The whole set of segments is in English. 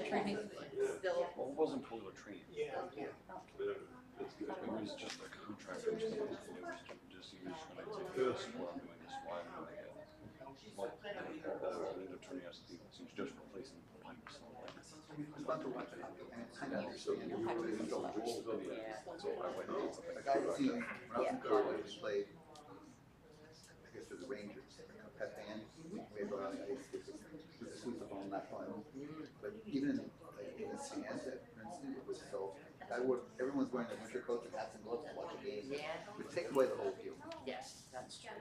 training. Well, it wasn't toilet training. It was just a contractor stuff. It was just he was going to take this while I'm doing this while I'm doing it. Well, the attorney asked if he was just replacing the pipes. It's fun to watch it happen, and it's kind of understanding. So I went Like I had seen when I was in college, played, I guess for the Rangers, like a pep band. We had go out and ice with the sousaphone, not fun. But even in the stands at Princeton, it was so. Everyone's wearing their winter coats and hats and gloves to watch a game. Yeah. It would take away the whole view. Yes, that's true.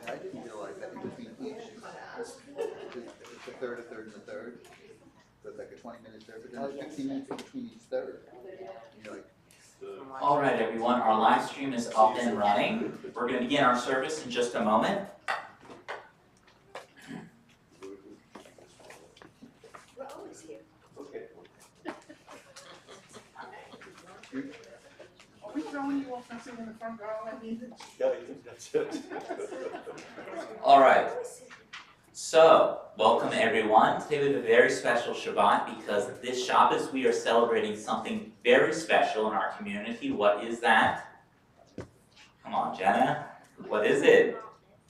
And I didn't realize that in between each, it's a third, and a third. So it's like a 20-minute third, but then there's 15 minutes in between each third. And you're like, All right, everyone, our live stream is up and running. We're going to begin our service in just a moment. We're always here. Are we throwing you off fencing in the front garden? I mean, Yeah, I think that's it. All right. So, welcome everyone. Today we have a very special Shabbat because this Shabbos we are celebrating something very special in our community. What is that? Come on, Jenna. What is it?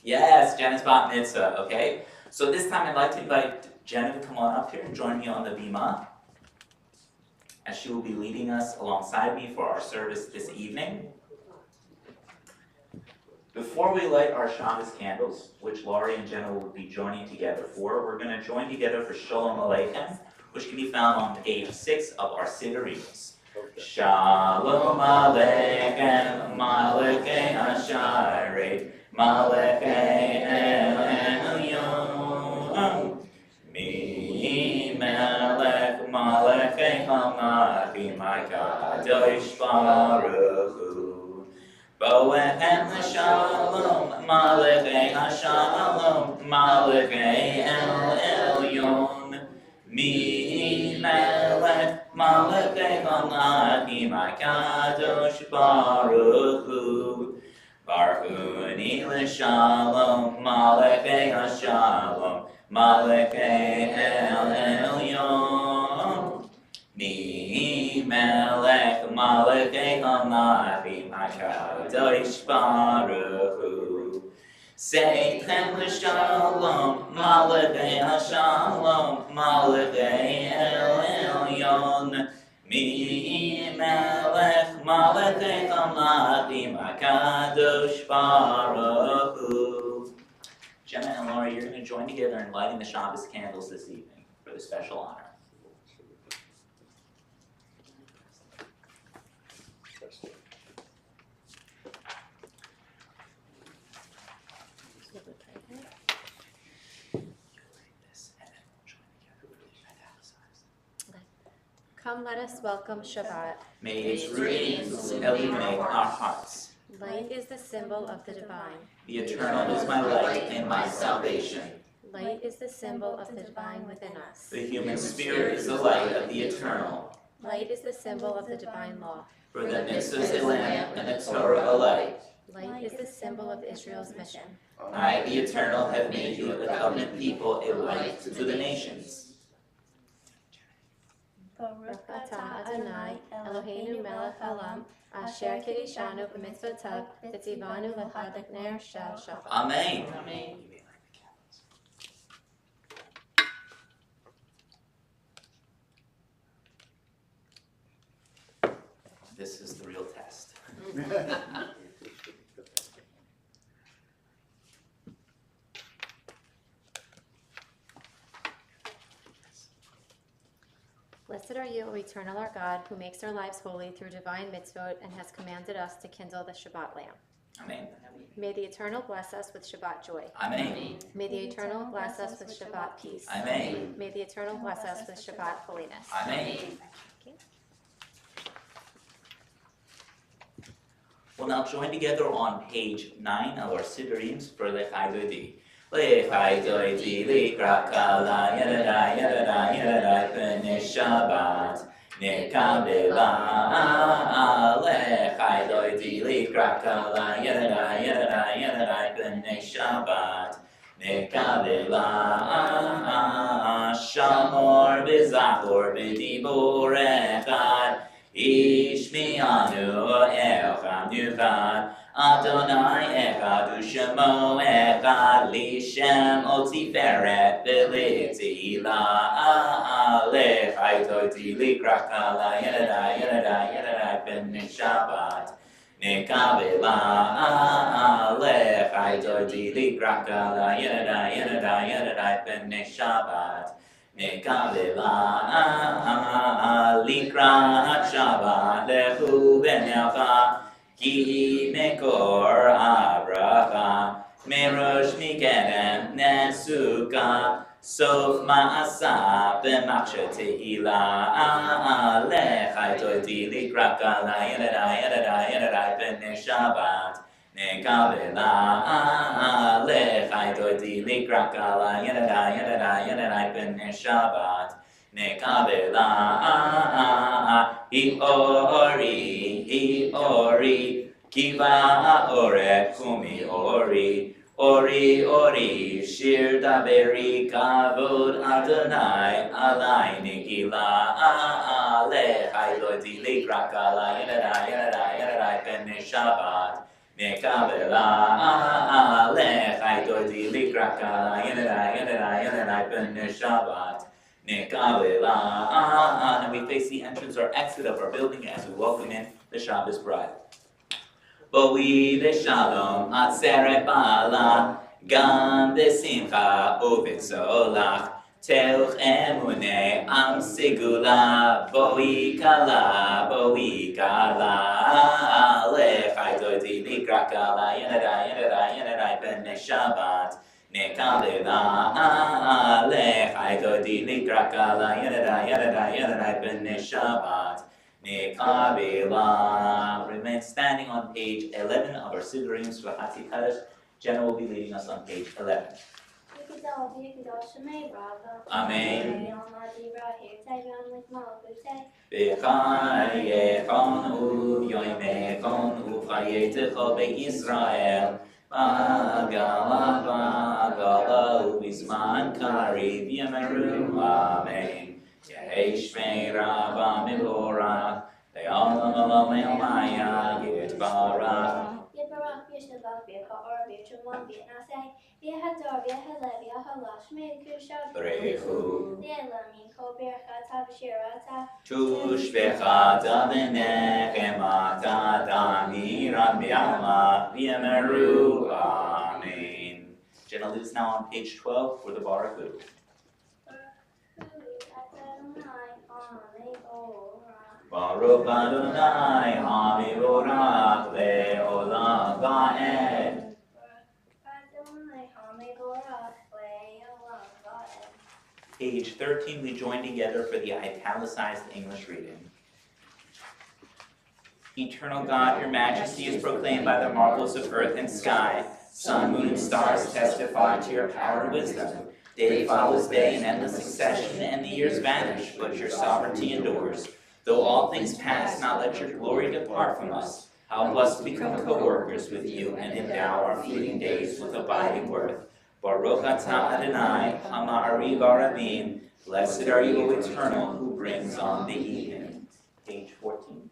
Yes, Jenna's bat mitzvah, okay? So this time I'd like to invite Jenna to come on up here and join me on the bima, as she will be leading us alongside me for our service this evening. Before we light our Shabbos candles, which Laurie and Jenna will be joining together for, we're going to join together for Shalom Aleichem, which can be found on page 6 of our Siddurim. Shalom Aleichem, Malekei Asharei, Malekei Elyon, Mi Melech Malekei Hamachim HaKadosh Baruch Hu. Bohem Shalom, Malekei Shalom, Malekei El Elyon, Mi Melech Malekei Hamachim HaKadosh Baruch Hu. Barchuni L'Shalom, Malekei Shalom, Malekei El Elyon, Mi Melech Malekei Hamachim HaKadosh Baruch Hu. Seichem L'Shalom, Malekei Shalom, Malekei El Elyon, Mi Melech Malekei Hamachim HaKadosh Baruch Hu. Jenna and Laurie, you're going to join together in lighting the Shabbos candles this evening for the special honor. Come, let us welcome Shabbat. May its radiance illuminate our hearts. Light is the symbol of the divine. The eternal is my light and my salvation. Light is the symbol of the divine within us. The human spirit is the light of the eternal. Light is the symbol of the divine law. For the mitzvah is a lamp and the Torah a light. Light is the symbol of Israel's mission. I, the eternal, have made you a covenant people, a light to the nations. Baruch atah Adonai, Eloheinu melech haolam, asher kiddushanu b'mitzvotav, v'tzivanu l'chadlik ner shel Shabbat. Amen. Amen. This is the real test. Blessed are you, O eternal our God, who makes our lives holy through divine mitzvot and has commanded us to kindle the Shabbat lamp. Amen. May the eternal bless us with Shabbat joy. Amen. May the eternal bless us with Shabbat peace. Amen. May the eternal bless us with Shabbat holiness. Amen. Okay. We'll now join together on page 9 of our Siddurim for Lechai Dodi. Lechai Dodi, Likra Kala, Yadadai, Yadadai, Yadadai, B'nei Shabbat, Nekabela. Lechai Dodi, Likra Kala, Yadadai, Yadadai, Yadadai, B'nei Shabbat, Nekabela. וזכור בדיבור אחד, השמיענו אחד לבד, אדוני אחד ושמו אחד, לשם עוד תפארת ולתהילה, לך איתי לקרא קלה, ילדי בני שבת. נקבלה לך איתי לקרא קלה, ילדי בני שבת. נקבלה לקראת שבת, לכו בנלכה, כי מקור הברכה, מראש מקדם נסוקה, סוף מעשה במחשב תהילה, לך איתי לקרא קלה, ילדי בני שבת. נקבלה לך איתי לקרא קלה, ילדי בני שבת. נקבלה היא אורי, קיבה אורך קומי אורי, שיר דברי כבוד אדוני עלי נגילה, לך איתי לקרא קלה, ילדי בני שבת. נקבלה לך איתי לקרא קלה, ילדי בני שבת. Nekabela, and we face the entrance or exit of our building as we welcome in the Shabbos bride. Boi v'shalom atzeret ba'ala, gam v'simcha u'v'tzolach, telch emunei am sigula, boi kala, lech idoiti likra kala, yenadai b'nei Shabbat. Nekabela lech idoiti likra kala, yenadai b'nei Shabbat. Nekabela. Remain standing on page 11 of our Sidurim Swahati Kaddish. Jenna will be leading us on page 11. Amen. B'chayechon u'yoimechon u'chayetecho be'Yisrael, ba'agala u'bizman kariv yemeru. Amen. Yehi shmei Rabba mivorach, le'olam olam le'omaya yitbarach. Yitbarach v'yishtabach v'yachor v'yishumon v'yinaseh v'yahador v'yahalev v'yahalach shmei kushah Brechu v'yelamin kol berachata v'shirata tushbechata v'nechemata damiran b'alma v'yemeru. Amen. Jenna leads now on page 12 for the Baruch Hu. Baruch Adonai Hamivorach le'olam va'ed. Page 13, we join together for the italicized English reading. Eternal God, your majesty is proclaimed by the marvels of earth and sky. Sun, moon, and stars testify to your power and wisdom. Day follows day in endless succession, and the years vanish, but your sovereignty endures. Though all things pass, not let your glory depart from us. Help us to become co-workers with you and endow our fleeting days with abiding worth. Baruch atah Adonai, Hama'ari Barabim. Blessed are you, O Eternal, who brings on the evening. Page 14.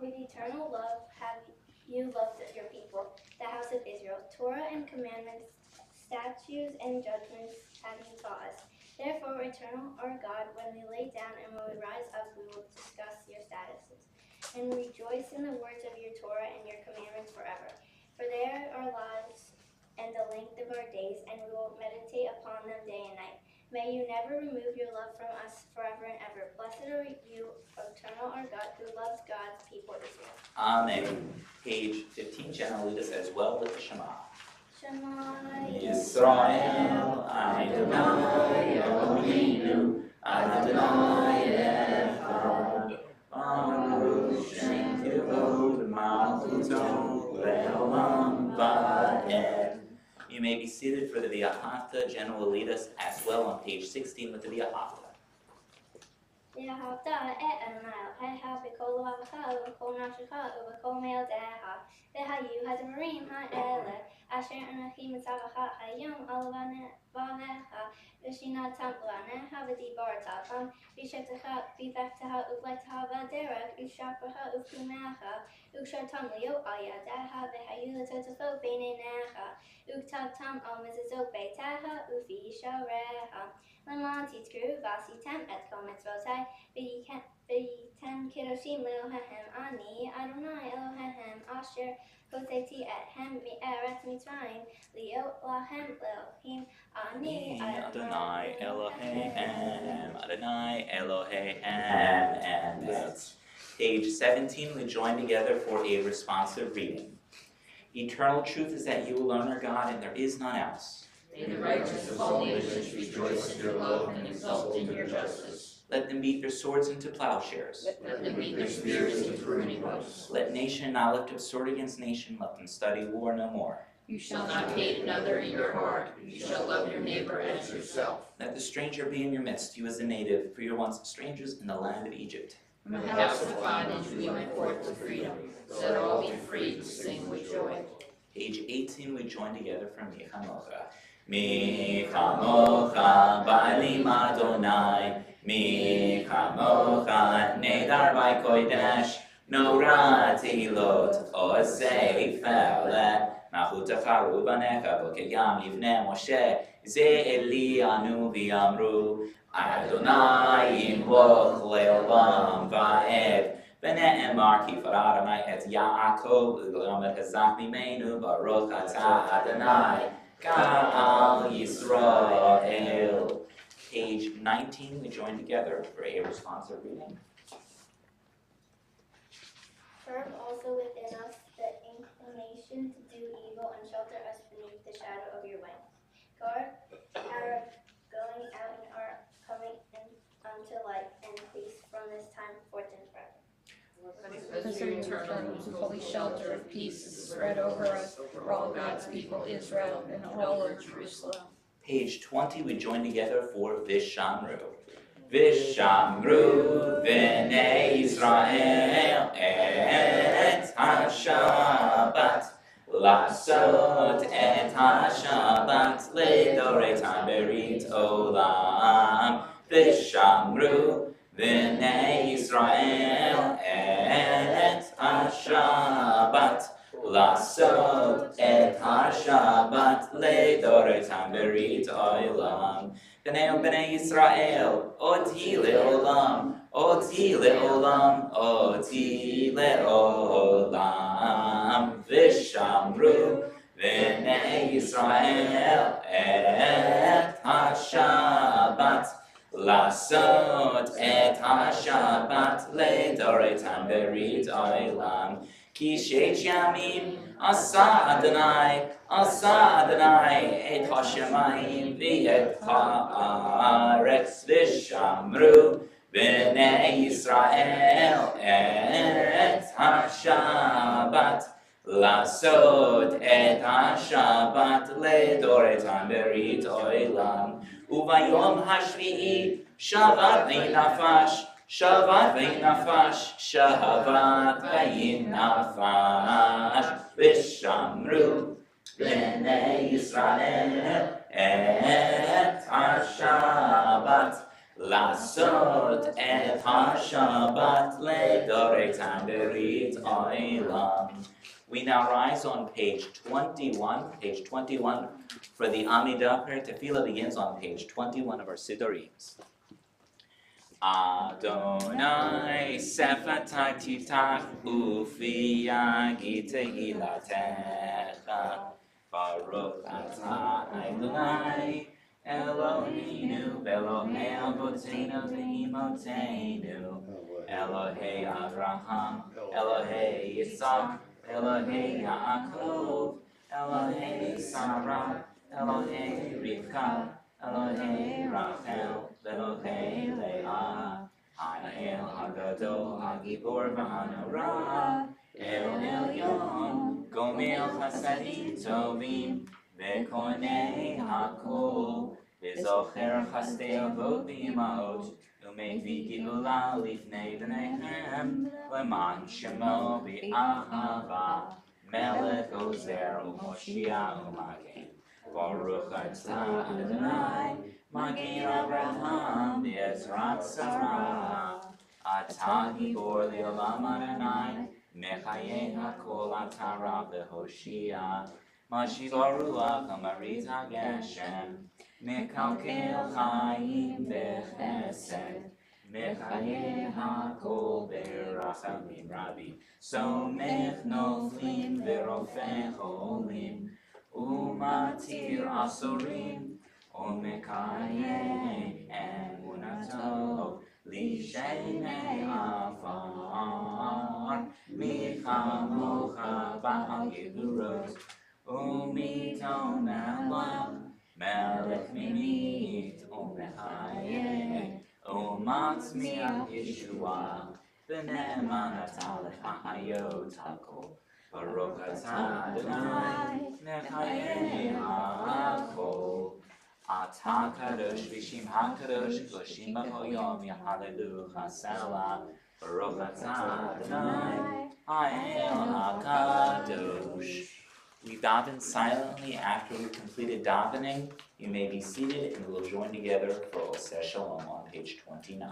With eternal love have you loved your people, the house of Israel. Torah and commandments, statutes and judgments have you taught us. Therefore, eternal our God, when we lay down and when we rise up, we will discuss your statuses and rejoice in the words of your Torah and your commandments forever. For they are our lives and the length of our days, and we will meditate upon them day and night. May you never remove your love from us forever and ever. Blessed are you, eternal our God, who loves God's people Israel. Amen. Page 15, Jenna lead us as well with the Shema. Shema Yisrael, Adonai Eloheinu, Adonai Echad, Baruch Shem Kivod Malchuto Le'olam Va'ed. You may be seated for the V'ahavta. Jenna will lead us as well on page 16 with the V'ahavta. ואהבת את אדוני אלוהיך בכל לבבך ובכל נפשך ובכל מאודך. והיו הדברים האלה אשר אנוכי מצווך היום על לבביך ושיננתם לבניך ודיברת בם בשבתך בבטחה ובלטך בדרך ושפרך ופניך וקשרתם להיות על ידיך והיו לטוטפות בין עיניך וכתבתם על מזוזות ביתך ובפי שעריך למען תזכרו ועשיתם את כל מצוותי וייתן קדושים לאלוהיהם אני אדוני אלוהיהם אשר הוצאתי אתכם מארץ מצרים להיות להם לאלוהים אני Adonai Elohim, Adonai Elohim, and that's page 17. We join together for a responsive reading. Eternal truth is that you alone are God and there is none else. May the righteous of all nations rejoice in your love and exult in your justice. Let them beat their swords into plowshares. Let them beat their spears into pruning hooks. Let nation not lift up sword against nation, let them study war no more. You shall not hate another in your heart. You shall love your neighbor as yourself. Let the stranger be in your midst, you as a native, for you are once strangers in the land of Egypt. From the house of bondage we went forth to freedom. Let all be free to sing with joy. Page 18, we join together from Mi Chamocha. Mi Chamocha Ba'alim Adonai, Mi Chamocha Nedar by Kodesh, Norati Lot Osei Fele, Machutecha Rubanecha V'Kegam Yivnei Moshe, Ze Eli Anu V'Yamru, Adonai Yimloch Le'olam Va'ed, ונאמר כי פרע אדוני את יעקב ולעולם החזק ממנו ברוך אתה אדוני גאל ישראל. Page 19, we join together for a responsive reading. Firm also within us the inclination to do evil and shelter us beneath the shadow of your wings. Guard our going out and our coming in unto light and peace from this time forth and forever. Because your eternal and holy shelter of peace is spread over us, for all God's people, Israel, and all of Jerusalem. Page 20, we join together for Vishamru. Vishamru v'nei Yisrael et ha-Shabbat Lasot et ha-Shabbat ledoretan berit olam Vishamru v'nei Yisrael et ha-Shabbat Lasot et ha-Shabbat ledoretan berit olam B'nei Yisrael oti le'olam oti le'olam oti le'olam Vishamru v'nei Yisrael et ha-Shabbat Lasot et ha-Shabbat ledoretan berit olam Ki sheish yamim asa Adonai et ha-shamayim v'et ha'aretz v'shamru b'nei Yisrael et ha-Shabbat Lasot et ha-Shabbat ledoretan berit olam Uvayom hashvi'i shavat v'nafash Shavat v'nafash, shavat v'nafash, v'shamru b'nei Yisrael et ha-Shabbat, lasot et ha-Shabbat ledoretan berit olam. We now rise on page 21, for the Amidah. Prayer Tefillah begins on page 21 of our Sidurims. Adonai sefatai titach ufi yagi tehilatecha Baruch atah Adonai Eloheinu Elohei Avotenu ve'imotenu Elohei Avraham Elohei Yitzhak Elohei Yaakov Elohei Sarah Elohei Rivka Elohei Rachel Elohei Leah Ha'el HaGadol HaGibor v'Hanora El Elyon Gomel Chasadim Tovim Ve'konei HaKol וזוכר חסדי אבות ואמהות, ומביא גאולה לפני בניהם, למען שמו באהבה, מלך עוזר ומושיע ומגן. ברוך אתה אדוני, מגן אברהם בעזרת שרה. אתה גיבור לעולם אדוני, מחיי הכל אתה רב והושיע. משיב הרוח ומרעיד הגשם, מקלקל חיים בחסד, מחיי הכל ברחמים רבים. סומך נופלים ורופא חולים, ומתיר אסורים, ומקיים אמונתו לשני עפר. מי כמוך בעל גבורות, ומעיתון עליו מלך ממית ומחיה, ומצמיח ישועה, ונאמנתה לחיות הכל. ברוך אתה אדוני, מחיי הכל. אתה קדוש בשם הקדוש, קדושים בכל יום יהללוך סלה. ברוך אתה אדוני, האל הקדוש. We daven silently after we completed davening. You may be seated and we'll join together for Oseh Shalom on page 29.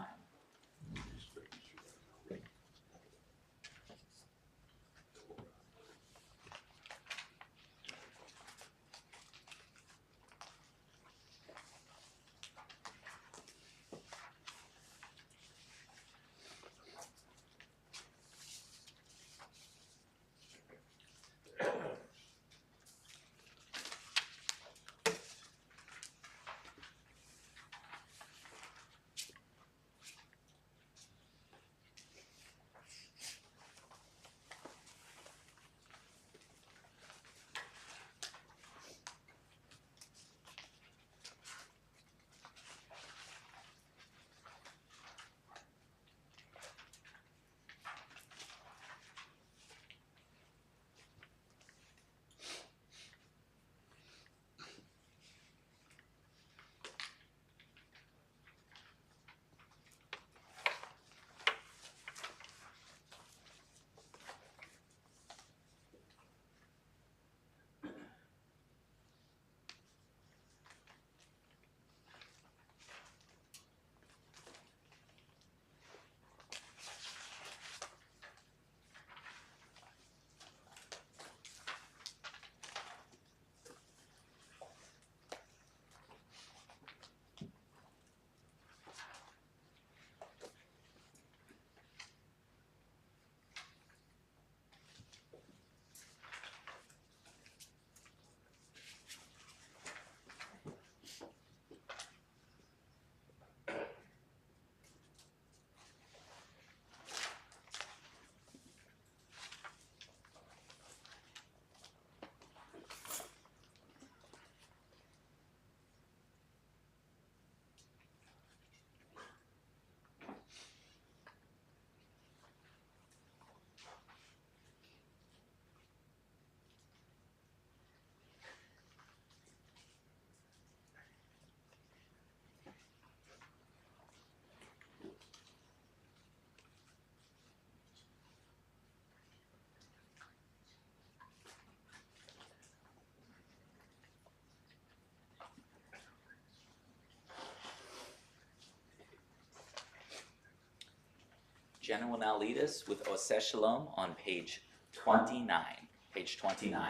Jenna will now lead us with Oseh Shalom on page 29. Page 29.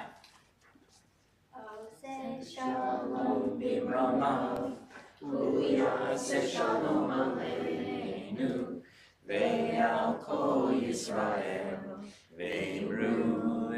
Oseh Shalom Bimramav, Uyaseh Shalom Aleinu, Ve'al Kol Yisrael, Ve'imru,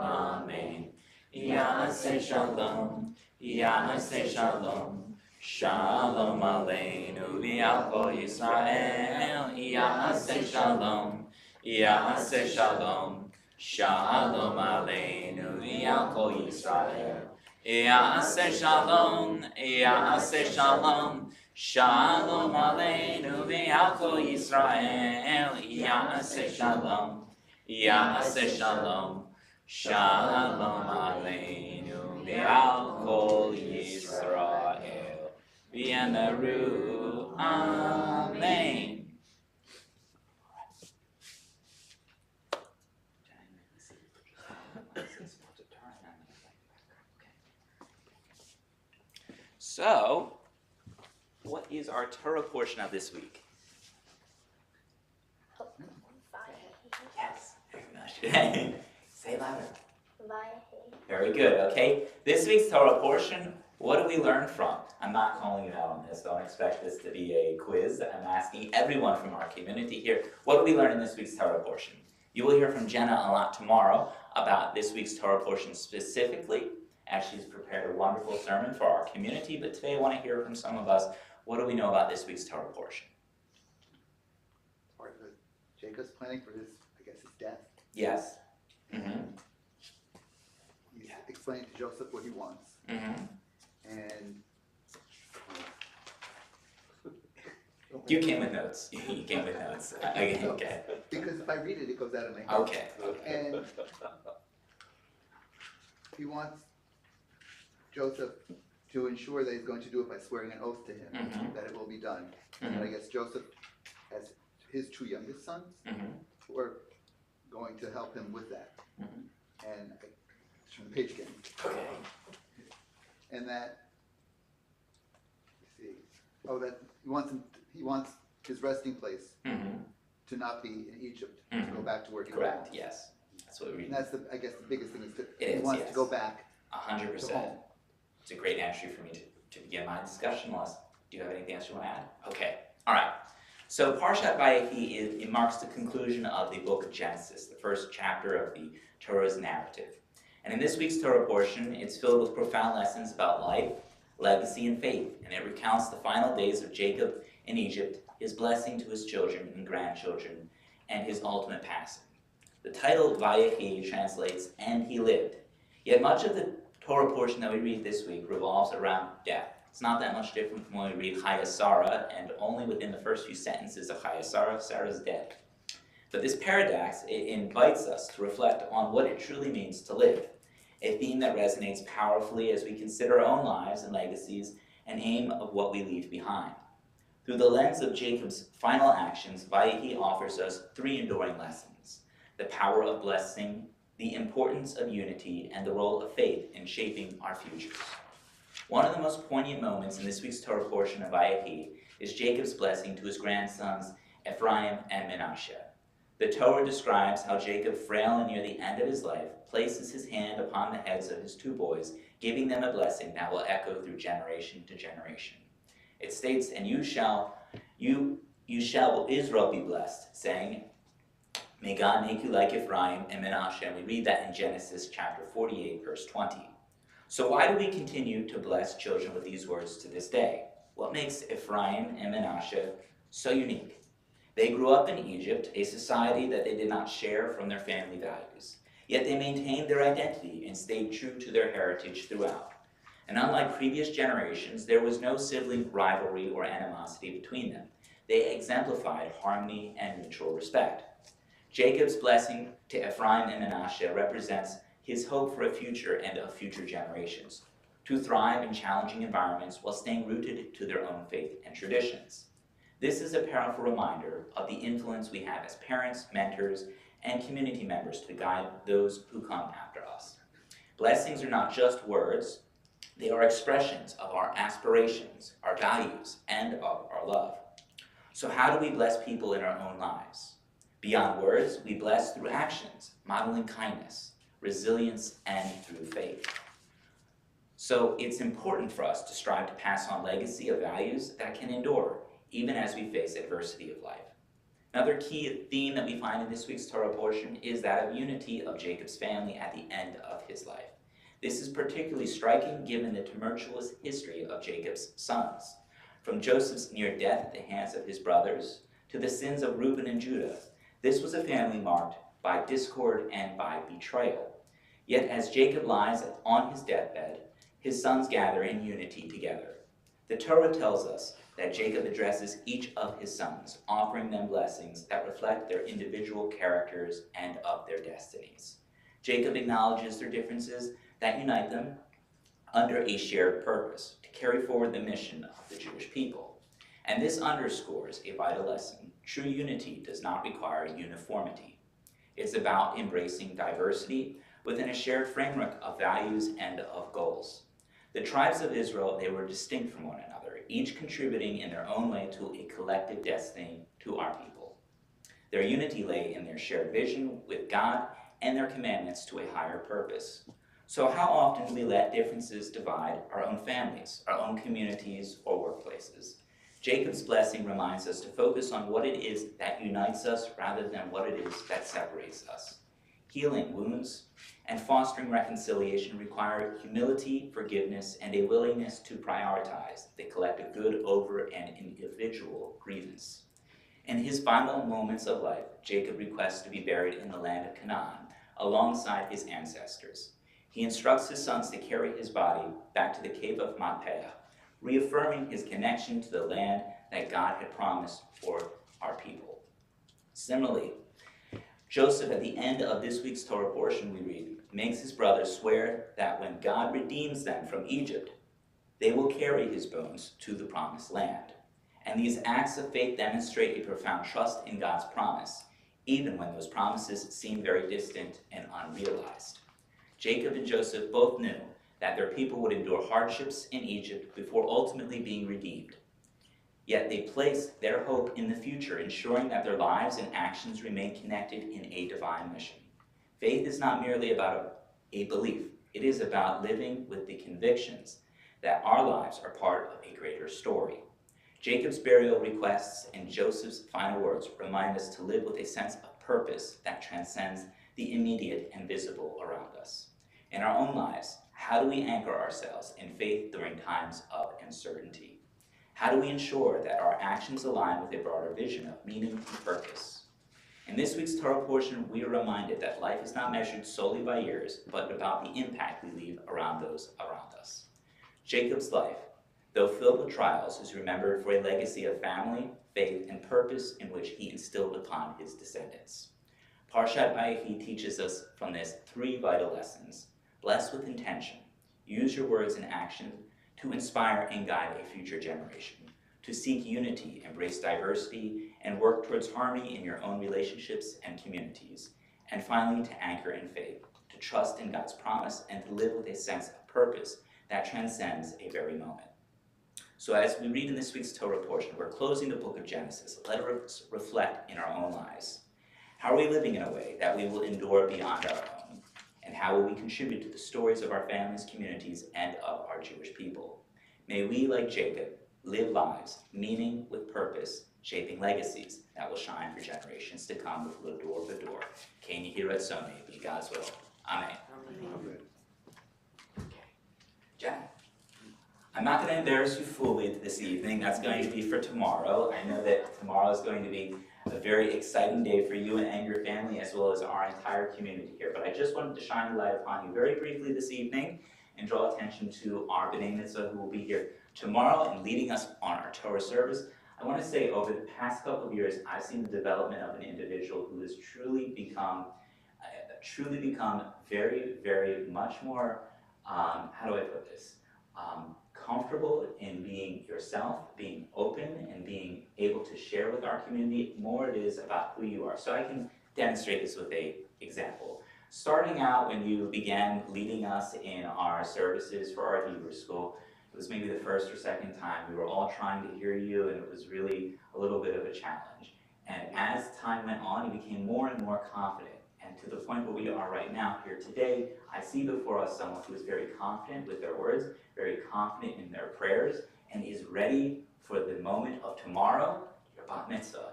Amen. Yaseh Shalom, Yaseh Shalom. Shalom Aleinu v'al kol Yisrael, Yaseh Shalom, Yaseh Shalom. Shalom Aleinu v'al kol Yisrael, Yaseh Shalom, Yaseh Shalom. Shalom Aleinu v'al kol Yisrael, Yaseh Shalom, Yaseh Shalom. Shalom Aleinu v'al kol Yisrael. V'yemeru, Amen. So, what is our Torah portion of this week? Yes, very much. Say it louder. Very good, okay. This week's Torah portion, what do we learn from? I'm not calling you out on this, don't expect this to be a quiz. I'm asking everyone from our community here, what do we learn in this week's Torah portion? You will hear from Jenna a lot tomorrow about this week's Torah portion specifically, as she's prepared a wonderful sermon for our community, but today I want to hear from some of us, what do we know about this week's Torah portion? Part of it. Jacob's planning for his, I guess, his death. Yes. Mm-hmm. He's explaining to Joseph what he wants. Mm-hmm. And You came with notes. You came with notes. Okay. because if I read it, it goes out of my head. Okay. And he wants Joseph to ensure that he's going to do it by swearing an oath to him, Mhm. that it will be done. And I guess Joseph, as his two youngest sons, Mm-hmm. were going to help him with that. Mhm. And it's from the page again. Okay. And that, let's see, that he wants his resting place Mm-hmm. to not be in Egypt, to Mhm. go back to where he Correct. belongs. Yes. That's what we And that's I guess the biggest thing is It he is, wants yes. to go back to 100%. home. It's a great entry for me to begin my discussion. Unless, do you have anything else you want to add? Okay. All right. So Parshat Vayechi it marks the conclusion of the book of Genesis, the first chapter of the Torah's narrative. And in this week's Torah portion, it's filled with profound lessons about life, legacy, and faith. And it recounts the final days of Jacob in Egypt, his blessing to his children and grandchildren, and his ultimate passing. The title Vayechi translates, "And he lived." Yet much of the Torah portion that we read this week revolves around death. It's not that much different from when we read Chaya Sarah, and only within the first few sentences of Chaya Sarah, Sarah's dead. But this paradox, it invites us to reflect on what it truly means to live, a theme that resonates powerfully as we consider our own lives and legacies and aim of what we leave behind. Through the lens of Jacob's final actions, Vayechi offers us three enduring lessons: the power of blessing, the importance of unity, and the role of faith in shaping our futures. One of the most poignant moments in this week's Torah portion of Vayechi is Jacob's blessing to his grandsons Ephraim and Menashe. The Torah describes how Jacob, frail and near the end of his life, places his hand upon the heads of his two boys, giving them a blessing that will echo through generation to generation. It states, "And you shall Israel be blessed," saying, "May God make you like Ephraim and Menashe," and we read that in Genesis chapter 48, verse 20. So why do we continue to bless children with these words to this day? What makes Ephraim and Menashe so unique? They grew up in Egypt, a society that they did not share from their family values. Yet they maintained their identity and stayed true to their heritage throughout. And unlike previous generations, there was no sibling rivalry or animosity between them. They exemplified harmony and mutual respect. Jacob's blessing to Ephraim and Menashe represents his hope for a future and of future generations, to thrive in challenging environments while staying rooted to their own faith and traditions. This is a powerful reminder of the influence we have as parents, mentors, and community members to guide those who come after us. Blessings are not just words, they are expressions of our aspirations, our values, and of our love. So how do we bless people in our own lives? Beyond words, we bless through actions, modeling kindness, resilience, and through faith. So it's important for us to strive to pass on legacy of values that can endure, even as we face adversity of life. Another key theme that we find in this week's Torah portion is that of unity of Jacob's family at the end of his life. This is particularly striking given the tumultuous history of Jacob's sons. From Joseph's near death at the hands of his brothers to the sins of Reuben and Judah, this was a family marked by discord and by betrayal. Yet as Jacob lies on his deathbed, his sons gather in unity together. The Torah tells us that Jacob addresses each of his sons, offering them blessings that reflect their individual characters and of their destinies. Jacob acknowledges their differences that unite them under a shared purpose, to carry forward the mission of the Jewish people. And this underscores a vital lesson. True unity does not require uniformity. It's about embracing diversity within a shared framework of values and of goals. The tribes of Israel, they were distinct from one another, each contributing in their own way to a collective destiny to our people. Their unity lay in their shared vision with God and their commandments to a higher purpose. So how often do we let differences divide our own families, our own communities, or workplaces? Jacob's blessing reminds us to focus on what it is that unites us rather than what it is that separates us. Healing wounds and fostering reconciliation require humility, forgiveness, and a willingness to prioritize the collective good over an individual grievance. In his final moments of life, Jacob requests to be buried in the land of Canaan alongside his ancestors. He instructs his sons to carry his body back to the cave of Makpelah, reaffirming his connection to the land that God had promised for our people. Similarly, Joseph, at the end of this week's Torah portion we read, makes his brothers swear that when God redeems them from Egypt, they will carry his bones to the promised land. And these acts of faith demonstrate a profound trust in God's promise, even when those promises seem very distant and unrealized. Jacob and Joseph both knew that their people would endure hardships in Egypt before ultimately being redeemed. Yet they placed their hope in the future, ensuring that their lives and actions remain connected in a divine mission. Faith is not merely about a belief. It is about living with the convictions that our lives are part of a greater story. Jacob's burial requests and Joseph's final words remind us to live with a sense of purpose that transcends the immediate and visible around us. In our own lives, how do we anchor ourselves in faith during times of uncertainty? How do we ensure that our actions align with a broader vision of meaning and purpose? In this week's Torah portion, we are reminded that life is not measured solely by years, but about the impact we leave around those around us. Jacob's life, though filled with trials, is remembered for a legacy of family, faith, and purpose in which he instilled upon his descendants. Parshat Vayechi teaches us from this 3 vital lessons. Bless with intention. Use your words and action to inspire and guide a future generation. To seek unity, embrace diversity, and work towards harmony in your own relationships and communities. And finally, to anchor in faith, to trust in God's promise, and to live with a sense of purpose that transcends a very moment. So as we read in this week's Torah portion, we're closing the book of Genesis. Let us reflect in our own lives. How are we living in a way that we will endure beyond our own? And how will we contribute to the stories of our families, communities, and of our Jewish people? May we, like Jacob, live lives, meaning with purpose, shaping legacies that will shine for generations to come with L'Dor V'Dor. Ken Yehi Ratzoni, be God's will. Amen. Okay. Jen, I'm not going to embarrass you fully this evening. That's going to be for tomorrow. I know that tomorrow is going to be a very exciting day for you and your family, as well as our entire community here. But I just wanted to shine a light upon you very briefly this evening and draw attention to our B'nai Mitzvah who will be here tomorrow and leading us on our Torah service. I want to say over the past couple of years, I've seen the development of an individual who has truly become very, very much more, how do I put this? Comfortable in being yourself, being open, and being able to share with our community. More it is about who you are. So I can demonstrate this with an example. Starting out when you began leading us in our services for our Hebrew school, it was maybe the first or second time we were all trying to hear you, and it was really a little bit of a challenge. And as time went on, you became more and more confident. And to the point where we are right now here today, I see before us someone who is very confident with their words, very confident in their prayers, and is ready for the moment of tomorrow, your bat mitzvah.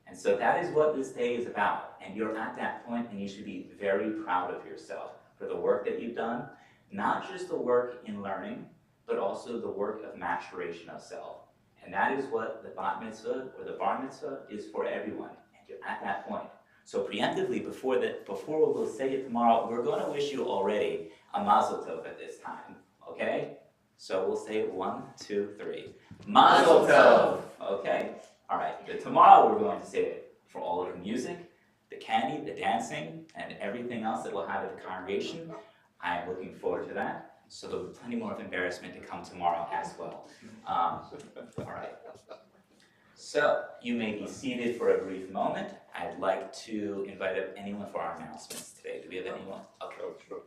And so that is what this day is about. And you're at that point, and you should be very proud of yourself for the work that you've done, not just the work in learning, but also the work of maturation of self. And that is what the bat mitzvah or the bar mitzvah is for everyone. And you're at that point. So preemptively, before we'll say it tomorrow, we're going to wish you already a mazel tov at this time, okay? So we'll say it 1, 2, 3. Mazel tov! Okay? All right, but tomorrow we're going to say it for all of the music, the candy, the dancing, and everything else that we'll have at the congregation. I am looking forward to that. So there'll be plenty more of embarrassment to come tomorrow as well. All right. So you may be seated for a brief moment. I'd like to invite up anyone for our announcements today. Do we have anyone? Okay. Oh, sure.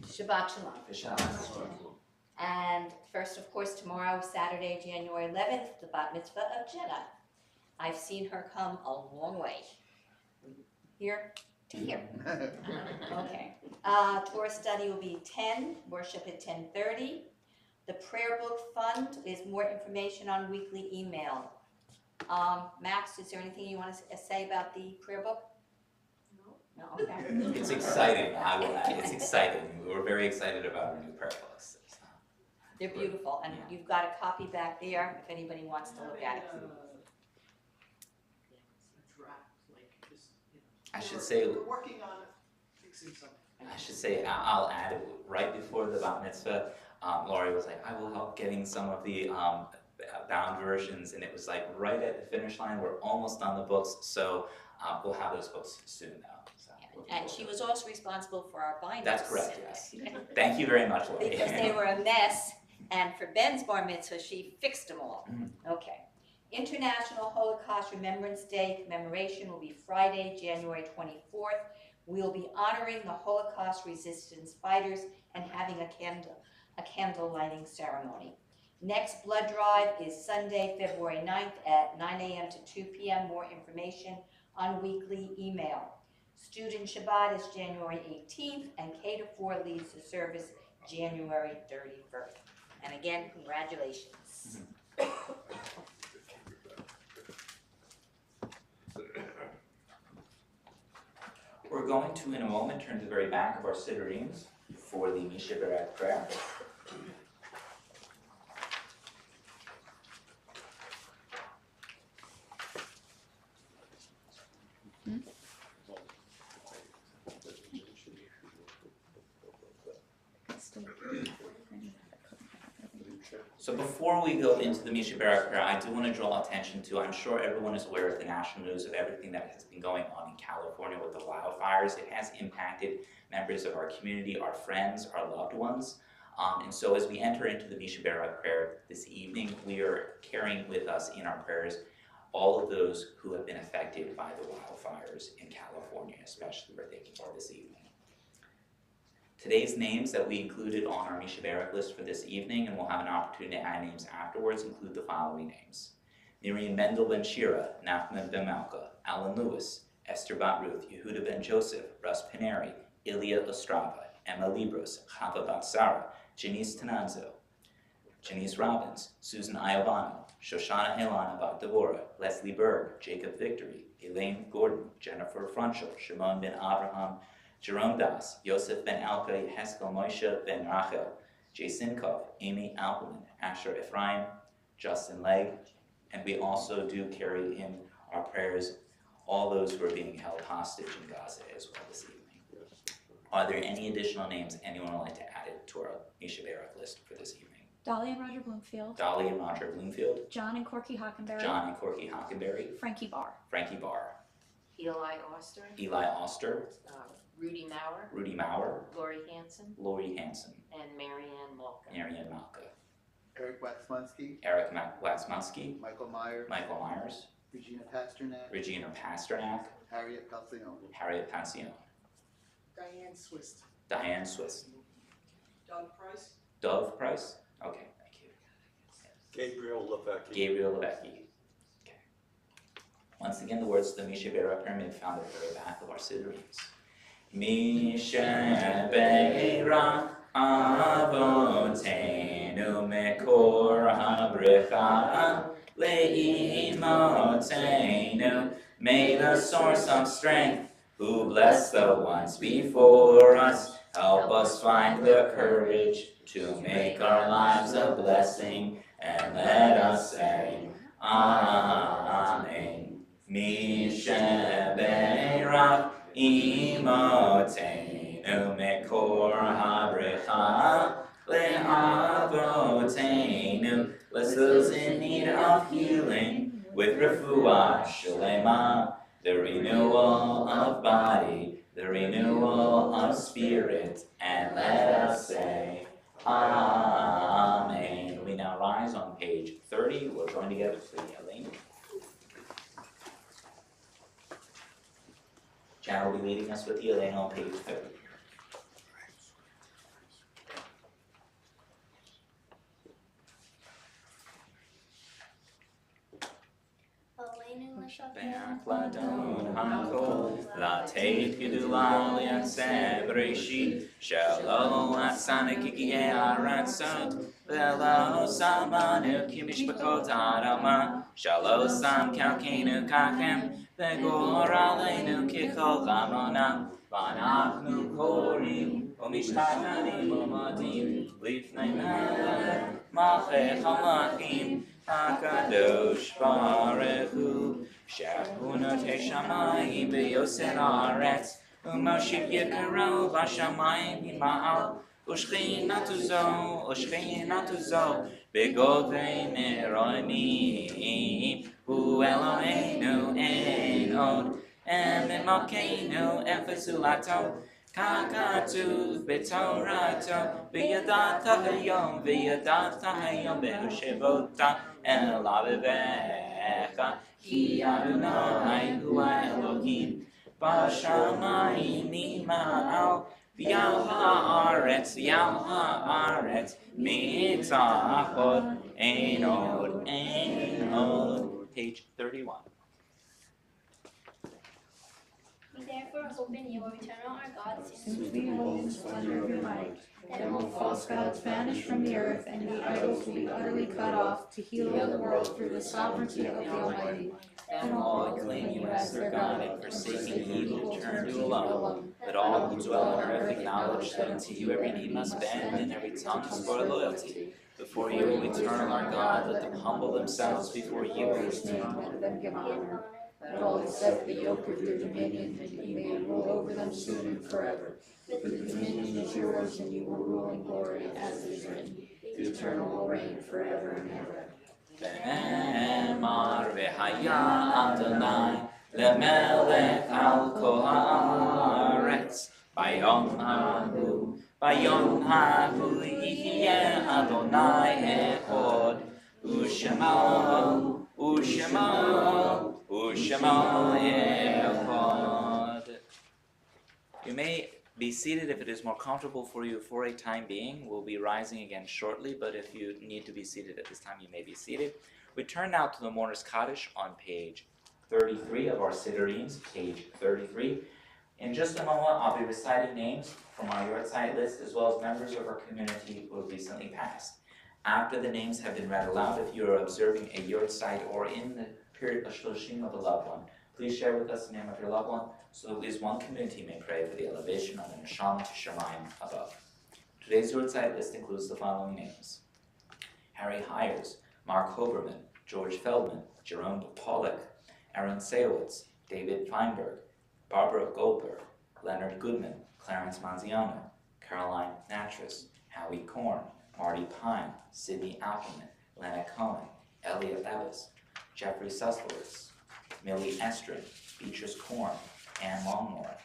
Shabbat Shalom. And first, of course, tomorrow, Saturday, January 11th, the bat mitzvah of Jenna. I've seen her come a long way. Here to here. Okay. Torah study will be 10, worship at 10:30. The prayer book fund is more information on weekly email. Max, is there anything you want to say about the prayer book? No, okay. It's exciting. It's exciting. We're very excited about our new prayer books. They're beautiful, and you've got a copy back there if anybody wants to look at it. I should say, We're working on fixing something. I'll add it right before the bat mitzvah. Laurie was like, I will help getting some of the bound versions, and it was like right at the finish line. We're almost on the books, so we'll have those books soon now. So And she was also responsible for our binders. that's correct, yes. Thank you very much, Laurie. Because they were a mess, and for Ben's bar mitzvah, she fixed them all. Okay. International Holocaust Remembrance Day commemoration will be Friday, January 24th. We'll be honoring the Holocaust resistance fighters and having a candle lighting ceremony. Next blood drive is Sunday, February 9th at 9 a.m. to 2 p.m. More information on weekly email. Student Shabbat is January 18th, and K-4 leads the service January 31st. And again, congratulations. We're going to, in a moment, turn to the very back of our Siddurim for the Misha B'Rach prayer. So before we go into the Misha B'Rach prayer, I do want to draw attention to, I'm sure everyone is aware of the national news of everything that has been going on in California with the wildfires. It has impacted members of our community, our friends, our loved ones. And so as we enter into the Misha B'Rach prayer this evening, we are carrying with us in our prayers all of those who have been affected by the wildfires in California, especially we're thinking of this evening. Today's names that we included on our Misha B'Rach list for this evening, and we'll have an opportunity to add names afterwards, include the following names: Miriam Mendel ben Shira, Nachman ben Malka, Alan Lewis, Esther Bat Ruth, Yehuda ben Joseph, Russ Pineri, Ilya Ostrava, Emma Libros, Chava Bat Sarah, Janice Tenanzo, Janice Robbins, Susan Iovano, Shoshana Elana Bat Devorah, Leslie Berg, Jacob Victory, Elaine Gordon, Jennifer Frunchel, Shimon ben Abraham, Jerome Das, Yosef ben Alka, Yeheskel Moshe ben Rachel, Jason Kov, Amy Alperman, Asher Ephraim, Justin Legg, and we also do carry in our prayers all those who are being held hostage in Gaza as well this evening. Are there any additional names anyone would like to add it to our Misha B'Rach list for this evening? Dolly and Roger Bloomfield, Dolly and Roger Bloomfield, John and Corky Hockenberry, John and Corky Hockenberry, Frankie Barr. Frankie Barr, Eli Oster, Eli Oster, Rudy Maurer, Rudy Maurer, Lori Hanson, Lori Hanson, and Marianne Malka. Marianne Malka, Eric Waxmansky, Eric Waxmansky, Michael Myers, Michael Myers, Regina Pasternak, Regina Pasternak, Harriet Calcione. Harriet Pancione, Diane Swiss. Diane Swiss, Doug Price. Dove Price, okay, thank you. Gabriel Levesque. Gabriel Levesque. Okay. Once again, the words of the Misha B'Rach prayer may be found at the very back of our Siddurim. Misha B'Rach Avotenu Mekor HaBrecha Le'imotenu. May the source of strength, who blessed the ones before us, help us find the courage to make our lives a blessing, and let us say, Amen. Misha B'Rach Imotenu mekor habricha le'avotenu. Bless those in need of healing with refuah shalema, the renewal of body, the renewal of spirit, and let us say, Amen. We now rise on page 30. We'll join together for the Elaine. Jan will be leading us with the Elaine on page 30. Be'ach ladon hakol, lateit gedula li'aseh b'reshit, shelo asana kikiyeh aratzot, velo samanu kimishpakot adama, shelo sam kalkenu kachem, v'gor aleinu kichol lamona, v'anachnu korim, u'mishtachnim u'madim, lifnei melech, malchei hamachim, HaKadosh Baruch Hu, Shehunot Shamayim v'yoser haaretz, u'moshik yekaro b'shamayim hima'al, u'shchinatu zo, b'govei meronim, hu Eloheinu ein od, emimokenu efezulato, Kakatu b'torato, v'yadata hayom be'ushevota el avivecha, ki Adonai hu Elohim, b'shamayim nima'al, v'yal ha'aretz, mitzachot, ein od. Page 31. We therefore hope in you, O eternal our God, Since we behold the splendor of your might, then will false gods vanish from the earth, and the idols will be utterly cut off, to heal the world through the sovereignty of the Almighty. Then all who claim you as their God and forsaking evil turn to you alone. Let all who dwell on earth acknowledge that unto you every knee must bend and every tongue swear loyalty. Before you, O eternal our God, let them humble themselves before you. Praise him, let them give honor. Let all accept the yoke of your dominion, that you may rule over them soon and forever. For the dominion is yours, and you will rule in glory, as it is written. The eternal will reign forever and ever. Ve'emar ve'haya Adonai lemelech al kol haaretz. Bayom hahu yihyeh Adonai echod. Ushemo echod. You may be seated if it is more comfortable for you for a time being. We'll be rising again shortly, but if you need to be seated at this time, you may be seated. We turn now to the Mourner's Kaddish on page 33 of our Siddurim, page 33. In just a moment, I'll be reciting names from our Yortzeit list, as well as members of our community who have recently passed. After the names have been read aloud, if you are observing a Yortzeit or in the period of Shloshim of a loved one, please share with us the name of your loved one, so that we as one community may pray for the elevation of the Neshama to Shamayim above. Today's Yortzeit list includes the following names: Harry Hires, Mark Hoberman, George Feldman, Jerome Pollock, Aaron Sayowitz, David Feinberg, Barbara Goldberg, Leonard Goodman, Clarence Manziano, Caroline Natras, Howie Korn, Marty Pine, Sidney Appleman, Lena Cohen, Elliot Levis, Jeffrey Suslowitz, Millie Estrin, Beatrice Korn, Ann Longmore,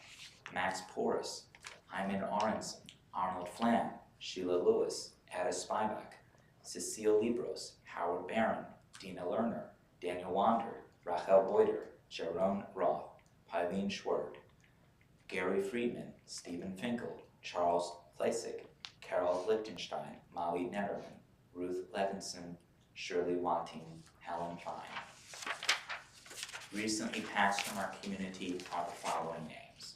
Max Porras, Hyman Aronson, Arnold Flam, Sheila Lewis, Ada Spivak, Cecile Libros, Howard Barron, Dina Lerner, Daniel Wander, Rachel Boyder, Jerome Roth, Pylene Schwerd, Gary Friedman, Stephen Finkel, Charles Plasik, Carol Lichtenstein, Molly Netterman, Ruth Levinson, Shirley Watting, Helen Fine. Recently passed from our community are the following names: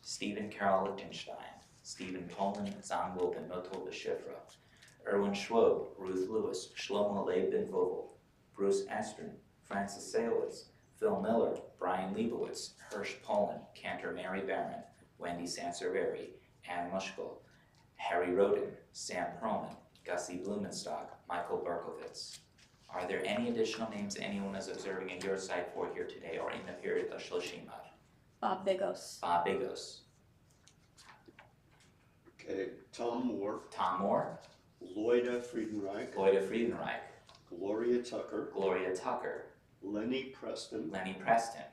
Stephen Carol Lichtenstein, Stephen Pullman, Zangwo Ben Motel Beshifra, Erwin Schwob, Ruth Lewis, Shlomo Leib Ben Vogel, Bruce Estrin, Francis Sayowitz, Phil Miller, Brian Leibowitz, Hirsch Poland, Cantor Mary Barron, Wendy Sansevieri, Ann Mushkel, Harry Roden, Sam Perlman, Gussie Blumenstock, Michael Berkowitz. Are there any additional names anyone is observing in your site for here today or in the period of Shloshim of? Bob Bigos. Bob Bigos. Okay, Tom Moore, Tom Moore. Lloyda Friedenreich, Lloyda Friedenreich. Gloria Tucker, Gloria Tucker. Lenny Preston, Lenny Preston.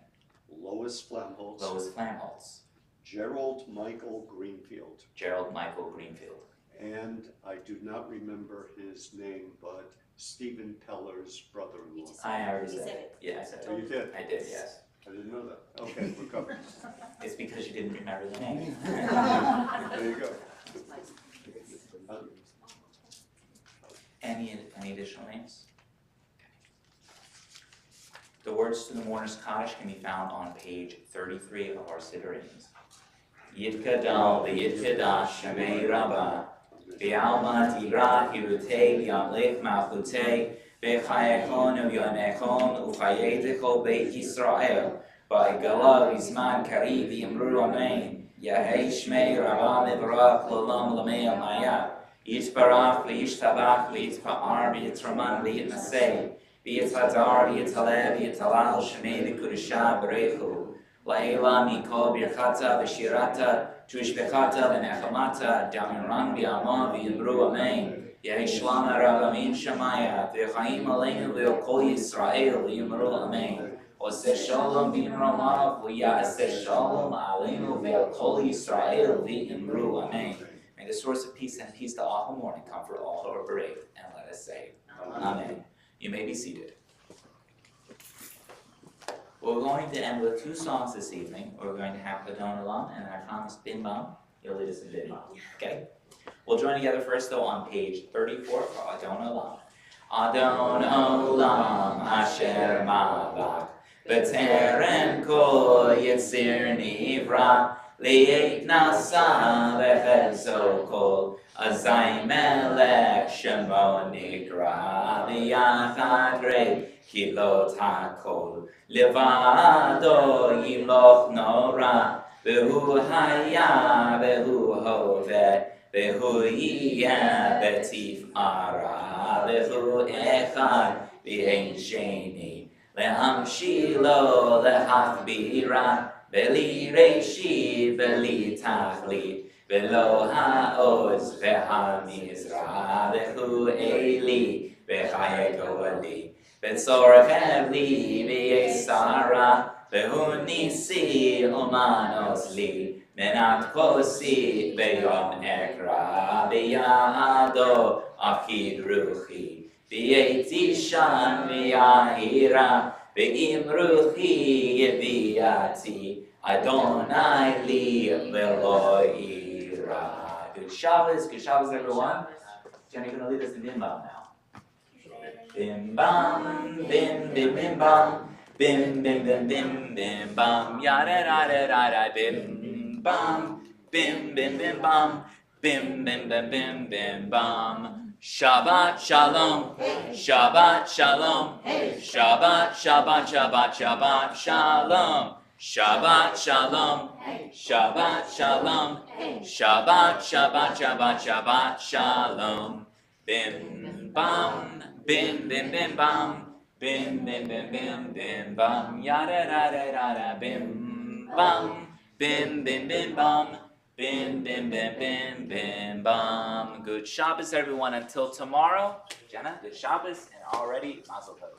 Lois Flamholtz, Lois Flamholtz. Gerald Michael Greenfield. Gerald Michael Greenfield. And I do not remember his name, but Stephen Peller's brother-in-law. I already You said said it. Yeah, I said Oh, you it. did? I did, yes. I didn't know that. Okay, we're covered. It's because you didn't remember the name. There you go. Any additional names? The words to the mourner's cottage can be found on page 33 of our Sidurians. Yitkadal v'yitkadash shemei rabbah v'alma tigra hirutei v'yamlech malchutei v'chayekon v'yonechon u'chayedecho beit Yisrael v'igala v'zman kari v'yimru amen Yahei shmei rabbah mevarach l'olam l'mei amayah Yitbarach v'yishtabach v'yitpa'ar v'yitraman v'yitnasei v'yitzadar v'yitaleh v'yitalal shemei v'kudashah b'rechu Laila Mikol Birchata V'Shirata Tuishbechata V'Nechamata Damiran V'Amah V'Yimru Amen Yehi Shlama Ragamin Shamaya V'Chaim Aleinu V'Kol Yisrael V'Yimru Amen Oseh Shalom V'Yimramav V'Yaseh Shalom Aleinu V'Kol Yisrael V'Yimru Amen. May the source of peace and peace to all who mourn and comfort all who are bereaved. And let us say, Amen. You may be seated. We're going to end with 2 songs this evening. We're going to have Adon Olam and our Thomas Bim Bam. You'll lead us in Bim Bam, okay? We'll join together first though on page 34 for Adon Olam. Adon Olam Asher Malach B'terem Kol Yitzir Nivra Li'et Nasa V'chezo Kol Azay Melech Shemo Nikra V'yachad Rei Kilot HaKol Levado Yimloch Nora Vehu Haya Vehu Hove Vehu Yiyah Betif Ara Vehu Echad V'ein Sheni Lehamshilo Lehachbira Veli Reishit Veli Tachlit Velo Ha'oz Vehamizra Vehu Eli V'chayeko Eli V'tzorech li v'yesara Vehu nisi umanos li Menat kosi v'yom ekra V'yado achid ruchi V'yeti shan v'yahira V'im ruchi yeviyati Adonai li v'lo ira. Good Shabbos everyone. Jenny, you're going to lead us in Bim Bam now. Bim bam, bim bim bim bam, bim bim bim bim bim bam, yada da da da da, bim bam, bim bim bim bam, bim bim bim bim bim bam. Shabbat shalom, Shabbat shalom, Shabbat Shabbat Shabbat Shabbat shalom, Shabbat shalom, Shabbat shalom, Shabbat Shabbat Shabbat Shabbat shalom. Bim bam. Bim bim bim bam, bim bim bim bim bim bam, yada da da da da, bim bam, bim bim bim bam, bim bim bim bim bim bam. Good Shabbos, everyone. Until tomorrow, Jenna. Good Shabbos, and already Mazel Tov.